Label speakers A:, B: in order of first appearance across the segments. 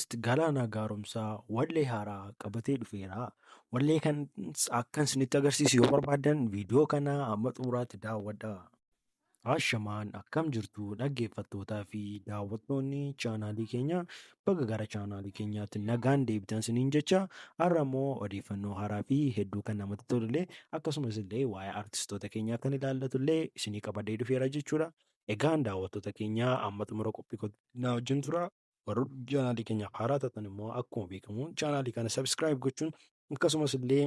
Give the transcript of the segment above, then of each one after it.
A: Artist Galaanaa Gaaromsaa wallee haaraa qabatee dhufeera. Wallee kan akkan isinitti agarsiisu yoo barbaadan viidiyoo kana amma xumuraatti daawwadhaa. Ashamaan akkam jirtu dhaggeeffattootaa fi daawwattoonni chaanaalii keenya bakka gara chaanaalii keenyaatti nagaan deebitan siniin jecha har'a immoo odeeffannoo haaraa fi hedduu kan namatti tolullee akkasumas illee waa'ee artistoota keenyaa kan ilaallatullee isinii qabadee dhufeera jechuudha. Egaan daawwattoota keenyaa amma xumura qophii na wajjin tura. Warra chaanaalii keenyaaf haaraa taatan immoo akkuma beekamu chaanaalii kana sabskiraayib gochuun akkasumas illee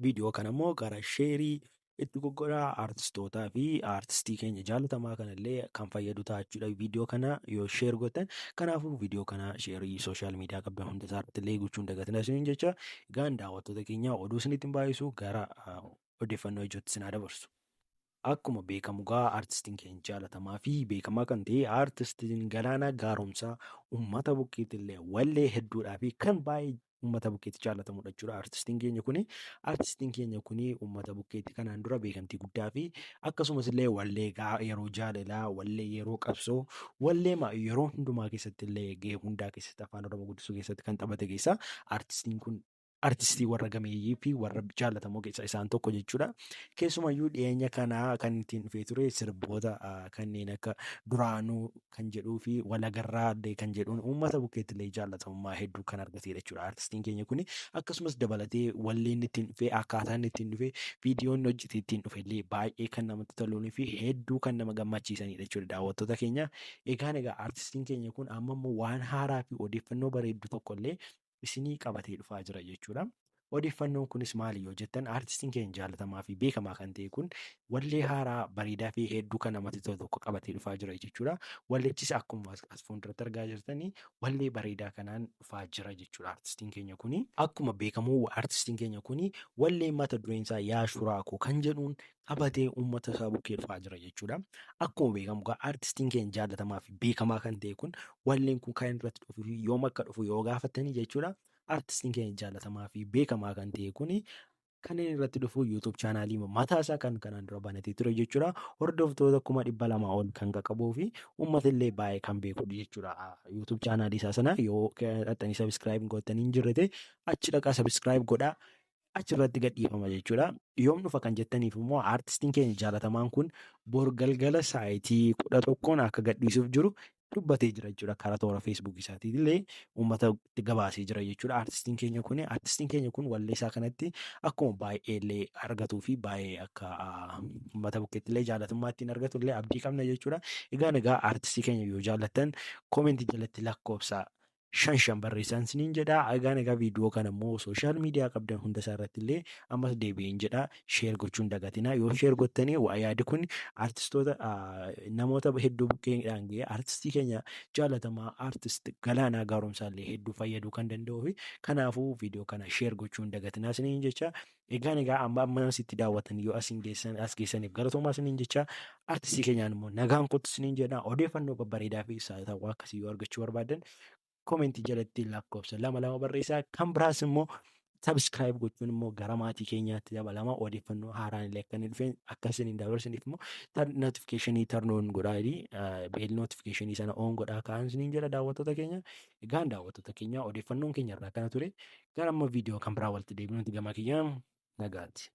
A: viidiyoo kana immoo gara sheerii itti goggodhaa artistootaa fi artistii keenya jaalatamaa kanallee kan fayyadu ta'achuudha viidiyoo kana yoo sheer gootan. Kanaafuu viidiyoo kana sheerii sooshaal miidiyaa qabdan hunda isaatti illee gochuun dagatina isiniin jecha. Egaan daawwattoota keenya oduu isinitti hin baay'isu gara odeeffannoo ijootti isin dabarsu. Akkuma beekamu artistiin keenya jaalatamaa fi beekamaa kan ta'e artistiin Galaanaa Gaaromsaa uummata bukkeetti illee wallee hedduudhaa fi kan baay'ee uummata bukkeetti jaalatamudha jechuudha. Artistiin keenya kuni uummata bukkeetti kanaan dura beekamtii guddaa fi akkasumas illee wallee yeroo jaalalaa, wallee yeroo qabsoo, wallee yeroo hundumaa keessatti illee gahee hundaa keessatti afaan Oromoo guddisuu keessatti kan taphate keessa artistiin kun artistii warra gameeyyii fi warra jaalatamoo keessaa isaan tokko jechuudha. Keessumayyuu dhiyeenya kanaa kan ittiin dhufee ture sirboota kanneen akka duraanuu kan jedhuu fi walagarraa illee kan jedhuun uummata bukkeetti illee jaalatamummaa hedduu kan argatedha jechuudha. Artistiin keenya kuni akkasumas dabalatee walleen ittiin dhufee akkaataan ittiin dhufee viidiyoon hojjetee ittiin dhufe illee baay'ee kan namatti toluunii fi hedduu kan nama gammachiisanidha jechuudha daawwattoota keenya. Egaa artistiin keenya kun amma immoo waan haaraa fi odeeffannoo bareeddu tokko illee isinii qabatee dhufaa jira jechuudha. Odeeffannoon kunis maali yoo jettan artistiin keenya jaalatamaa fi beekamaa kan ta'e kun wallee haaraa bareedaa fi hedduu kan namatti tolu tokko qabatee dhufaa jira jechuudha. Walleechis akkuma as fuulduratti argaa jirtanii wallee bareedaa kanaan dhufaa jira jechuudha artistiin keenya kuni. Akkuma beekamu artistiin keenya kuni wallee mata dureen isaa yaa shuraakoo kan jedhuun qabatee uummata isaa bukkee dhufaa jira jechuudha. Akkuma beekamu artistiin keenya jaalatamaa fi beekamaa kan ta'e kun walleen kun kan irratti dhufu yoom akka dhufu yoo gaafattanii jechuudha. Artistiin keenya jaalatamaa fi beekamaa kan ta'e kuni kan inni irratti dhufu YouTube chaanaalii mataa isaa kan kanaan dura banatee ture jechuudha. Hordoftoota 200,000 ol kan qaqqabuu fi uummata illee baay'ee kan beekudha jechuudha. YouTube chaanaalii isaa sana yoo dhaqxanii sabskiraayib gootanii hin jirre achi dhaqaa sabskiraayib godhaa. Achirratti gadhiifama jechuudha. Yoom dhufa kan jettaniif immoo artistiin keenya jaalatamaan kun bor galgala sa'aatii 11 akka gadhiisuuf jiru dubbatee jira jechuudha. Karaa toora feesbuuk isaatiin illee uummata itti gabaasee jira jechuudha. Artistiin keenya kun wallee isaa kanatti akkuma baay'ee illee argatuu fi baay'ee akka uummata bukkeetti illee jaalatamummaa ittiin argatu illee abdii qabna jechuudha. Egaa artistii keenya yoo jaallattan koomentii jalatti lakkoofsa 5 barreessan siniin jedha. Egaa viidiyoo kana immoo sooshaal miidiyaa qabdan hunda isaa irratti illee ammas deebi'een jedha sheer gochuun dagatina. Yoo sheer gottanii yaadi kun artistoota namoota hedduu bukkeedhaan ga'ee artistii keenya jaalatamaa artist Galaanaa Gaaromsaa illee hedduu fayyaduu kan danda'uu fi kanaafuu viidiyoo kana sheer gochuun dagatina siniin jecha. Egaa amma asitti daawwatan yoo as geessaniif galatoomaa siniin jecha artistii keenyaan immoo nagaan kottu siniin jedha. Odeeffannoo babbareedaa fi saayitaawwan akkasii yoo argachuu barbaadan koomentii jalatti lakkoofsa 2 barreessaa. Kan biraas immoo sabskiraayib gochuun immoo gara maatii keenyaatti dabalama. Odeeffannoo haaraan illee akka inni dhufe akka isiniin dabarsiniif immoo notifikeeshinii tarnoon godhaa beel notifikeeshinii sana oon godhaa kaa'an isiniin jedha daawwattoota keenya. Egaan daawwattoota keenya odeeffannoon keenya irraa kana ture. Gara amma viidiyoo kan biraa walitti deebinuuti gama keenyaan nagaatti.